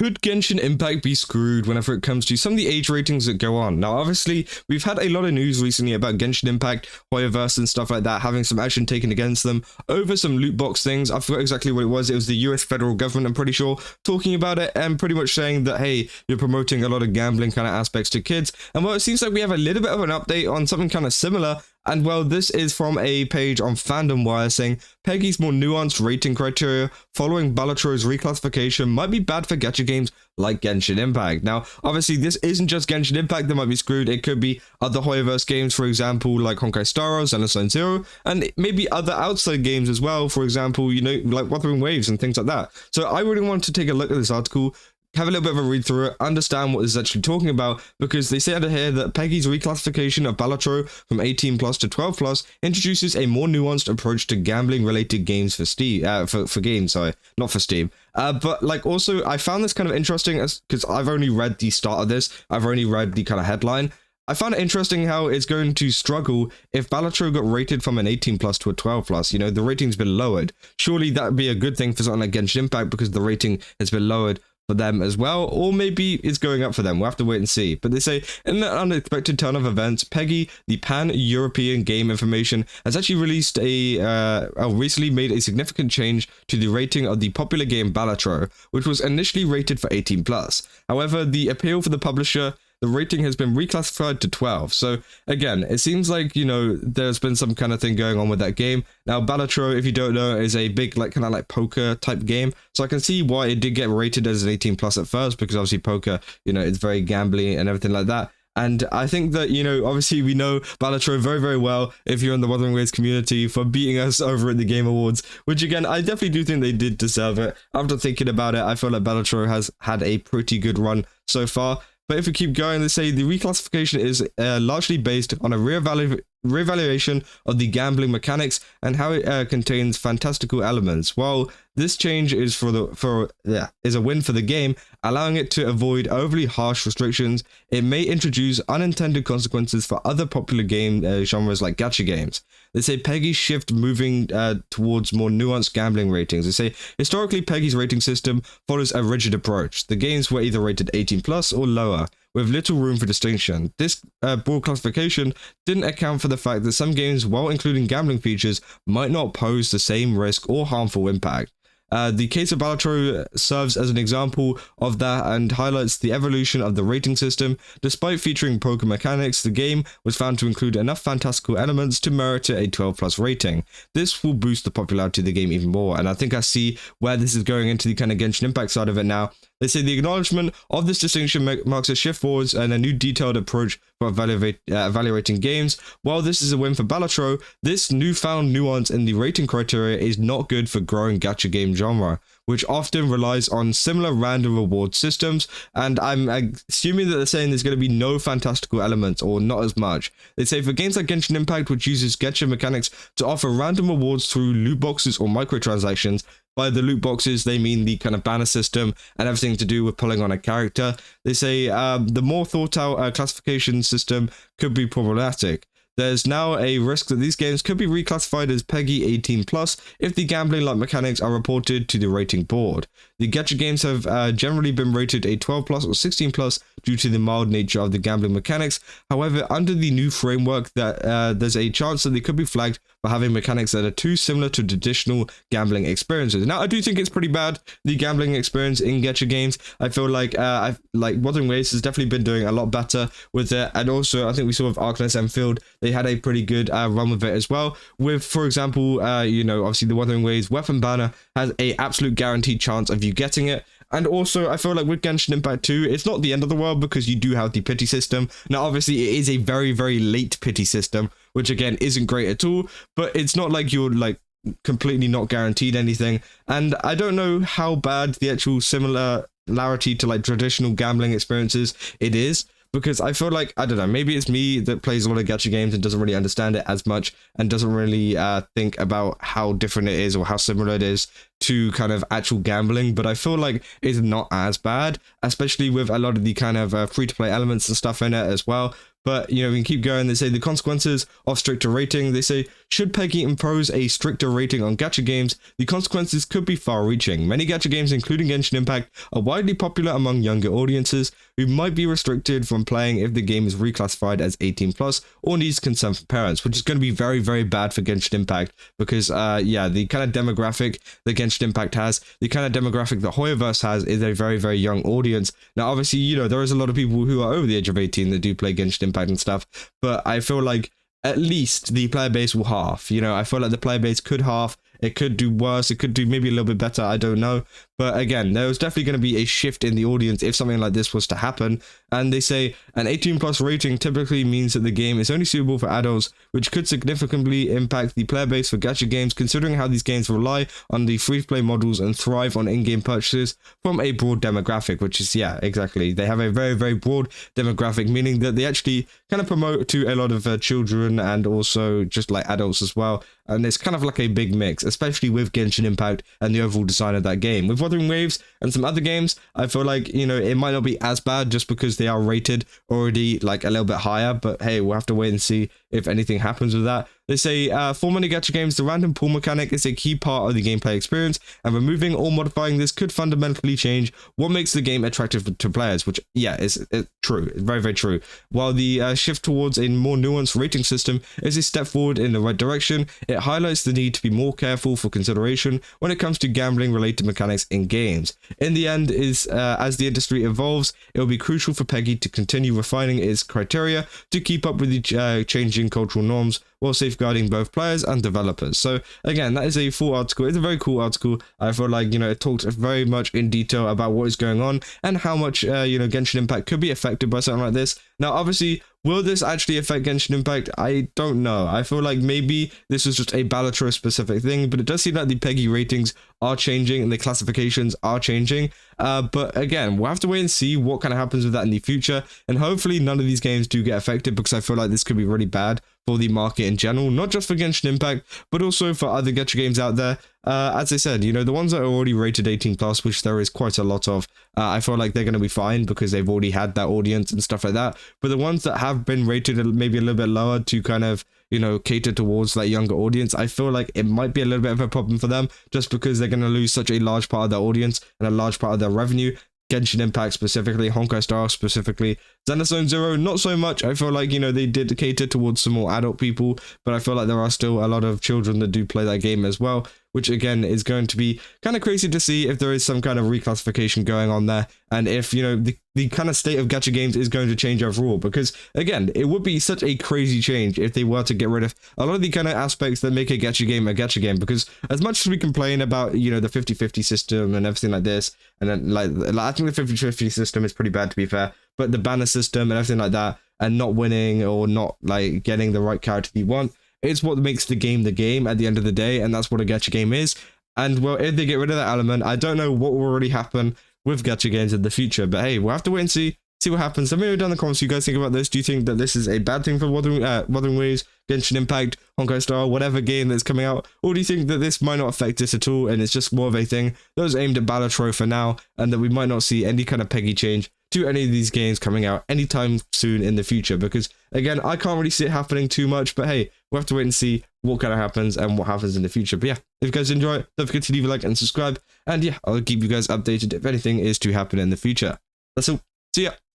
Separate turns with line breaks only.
Could Genshin Impact be screwed whenever it comes to some of the age ratings that go on? Now, obviously, we've had a lot of news recently about Genshin Impact, Hoyoverse, and stuff like that, having some action taken against them over some loot box things. I forgot exactly what it was. It was the US federal government, I'm pretty sure, talking about it and pretty much saying that, hey, you're promoting a lot of gambling kind of aspects to kids. And well, it seems like we have a little bit of an update on something kind of similar. And well, this is from a page on Fandom Wire saying PEGI's more nuanced rating criteria following Balatro's reclassification might be bad for gacha games like Genshin Impact. Now, obviously, this isn't just Genshin Impact that might be screwed. It could be other Hoyoverse games, for example, like Honkai Star Rail, Xenosaga Zero, and maybe other outside games as well, for example, you know, like Wuthering Waves and things like that. So I really want to take a look at this article, have a little bit of a read through it, understand what this is actually talking about, because they say under here that PEGI's reclassification of Balatro from 18 plus to 12 plus introduces a more nuanced approach to gambling related games for Steam, for games, sorry, not for Steam. But like also, I found this kind of interesting because I've only read the start of this, I've only read the kind of headline. I found it interesting how it's going to struggle if Balatro got rated from an 18 plus to a 12 plus. You know, the rating's been lowered. Surely that would be a good thing for something like Genshin Impact because the rating has been lowered for them as well, or maybe it's going up for them. We'll have to wait and see. But they say, in an unexpected turn of events, PEGI, the Pan-European Game Information, has actually released recently made a significant change to the rating of the popular game Balatro, which was initially rated for 18 plus. However, the appeal for the publisher, the rating has been reclassified to 12. So again, it seems like, you know, there's been some kind of thing going on with that game. Now, Balatro, if you don't know, is a big, like, kind of like poker type game. So I can see why it did get rated as an 18 plus at first, because obviously poker, you know, it's very gambly and everything like that. And I think that, you know, obviously we know Balatro very, very well if you're in the Wuthering Waves community for beating us over at the Game Awards, which again, I definitely do think they did deserve it. After thinking about it, I feel like Balatro has had a pretty good run so far. But if we keep going, they say the reclassification is largely based on a reevaluation of the gambling mechanics and how it contains fantastical elements. While this change is is a win for the game, allowing it to avoid overly harsh restrictions, it may introduce unintended consequences for other popular game genres like gacha games. They say PEGI's shift moving towards more nuanced gambling ratings. They say historically PEGI's rating system follows a rigid approach. The games were either rated 18 plus or lower, with little room for distinction. This broad classification didn't account for the fact that some games, while including gambling features, might not pose the same risk or harmful impact. The case of Balatro serves as an example of that and highlights the evolution of the rating system. Despite featuring poker mechanics, the game was found to include enough fantastical elements to merit it a 12 plus rating. This will boost the popularity of the game even more, and I think I see where this is going into the kind of Genshin Impact side of it now. They say the acknowledgement of this distinction marks a shift forwards and a new detailed approach for evaluating games. While this is a win for Balatro, this newfound nuance in the rating criteria is not good for growing gacha game genre, which often relies on similar random reward systems, and I'm assuming that they're saying there's going to be no fantastical elements, or not as much. They say for games like Genshin Impact, which uses gacha mechanics to offer random rewards through loot boxes or microtransactions. By the loot boxes, they mean the kind of banner system and everything to do with pulling on a character. They say the more thought out classification system could be problematic. There's now a risk that these games could be reclassified as PEGI 18 plus if the gambling-like mechanics are reported to the rating board. The gacha games have generally been rated a 12 plus or 16 plus due to the mild nature of the gambling mechanics. However, under the new framework, there's a chance that they could be flagged for having mechanics that are too similar to traditional gambling experiences. Now, I do think it's pretty bad, the gambling experience in gacha games. I feel like Wuthering Waves has definitely been doing a lot better with it, and also I think we saw with Arkness Enfield, they had a pretty good run with it as well. With, for example, you know, obviously the Wuthering Waves weapon banner has a absolute guaranteed chance of you getting it. And also, I feel like with Genshin Impact 2, it's not the end of the world because you do have the pity system. Now, obviously, it is a very, very late pity system, which again isn't great at all, but it's not like you're like completely not guaranteed anything. And I don't know how bad the actual similarity to like traditional gambling experiences it is, because I feel like, I don't know, maybe it's me that plays a lot of gacha games and doesn't really understand it as much and doesn't really think about how different it is or how similar it is to kind of actual gambling, but I feel like it's not as bad, especially with a lot of the kind of free-to-play elements and stuff in it as well. But, you know, we can keep going. They say the consequences of stricter rating. They say, should PEGI impose a stricter rating on gacha games, the consequences could be far-reaching. Many gacha games, including Genshin Impact, are widely popular among younger audiences who might be restricted from playing if the game is reclassified as 18 plus or needs consent from parents, which is going to be very, very bad for Genshin Impact because, yeah, the kind of demographic that Genshin Impact has, the kind of demographic that Hoyoverse has is a very, very young audience. Now, obviously, you know, there is a lot of people who are over the age of 18 that do play Genshin Impact and stuff, but I feel like at least the player base will half. You know, I feel like the player base could half. It could do worse. It could do maybe a little bit better. I don't know. But again, there was definitely going to be a shift in the audience if something like this was to happen. And they say an 18 plus rating typically means that the game is only suitable for adults, which could significantly impact the player base for gacha games, considering how these games rely on the free-to-play models and thrive on in-game purchases from a broad demographic, which is, yeah, exactly. They have a very, very broad demographic, meaning that they actually kind of promote to a lot of children and also just like adults as well. And it's kind of like a big mix, especially with Genshin Impact and the overall design of that game. With Wuthering Waves and some other games, I feel like, you know, it might not be as bad just because they are rated already like a little bit higher. But hey, we'll have to wait and see if anything happens with that. They say, for many gacha games, the random pull mechanic is a key part of the gameplay experience, and removing or modifying this could fundamentally change what makes the game attractive to players, which, yeah, is true. It's very, very true. While the shift towards a more nuanced rating system is a step forward in the right direction, it highlights the need to be more careful for consideration when it comes to gambling-related mechanics in games. In the end, as the industry evolves, it will be crucial for PEGI to continue refining its criteria to keep up with the changing cultural norms, while safeguarding both players and developers. So again, that is a full article. It's a very cool article. I feel like, you know, it talks very much in detail about what is going on and how much, you know, Genshin Impact could be affected by something like this. Now, obviously, will this actually affect Genshin Impact? I don't know. I feel like maybe this was just a Balatro specific thing, but it does seem like the PEGI ratings are changing and the classifications are changing. But again, we'll have to wait and see what kind of happens with that in the future. And hopefully none of these games do get affected, because I feel like this could be really bad for the market in general, not just for Genshin Impact, but also for other gacha games out there. As I said, you know, the ones that are already rated 18 plus, which there is quite a lot of, I feel like they're going to be fine because they've already had that audience and stuff like that. But the ones that have been rated maybe a little bit lower to kind of, you know, cater towards that younger audience, I feel like it might be a little bit of a problem for them, just because they're going to lose such a large part of their audience and a large part of their revenue. Genshin Impact specifically, Honkai Star specifically, Xenophon Zero, not so much. I feel like, you know, they did cater towards some more adult people, but I feel like there are still a lot of children that do play that game as well, which again is going to be kind of crazy to see if there is some kind of reclassification going on there, and if, you know, the kind of state of gacha games is going to change overall, because again, it would be such a crazy change if they were to get rid of a lot of the kind of aspects that make a gacha game, because as much as we complain about, you know, the 50-50 system and everything like this, and then like I think the 50-50 system is pretty bad, to be fair, but the banner system and everything like that, and not winning or not like getting the right character you want, it's what makes the game at the end of the day, and that's what a gacha game is. And well, if they get rid of that element, I don't know what will really happen with gacha games in the future, but hey, we'll have to wait and see what happens. Let me know down in the comments what you guys think about this. Do you think that this is a bad thing for Wuthering Waves, Genshin Impact, Honkai Star, whatever game that's coming out, or do you think that this might not affect this at all and it's just more of a thing that was aimed at Balatro for now, and that we might not see any kind of PEGI change to any of these games coming out anytime soon in the future? Because again, I can't really see it happening too much, but hey, we'll have to wait and see what kind of happens and what happens in the future. But yeah, if you guys enjoy it, don't forget to leave a like and subscribe, and yeah, I'll keep you guys updated if anything is to happen in the future. That's all. See ya.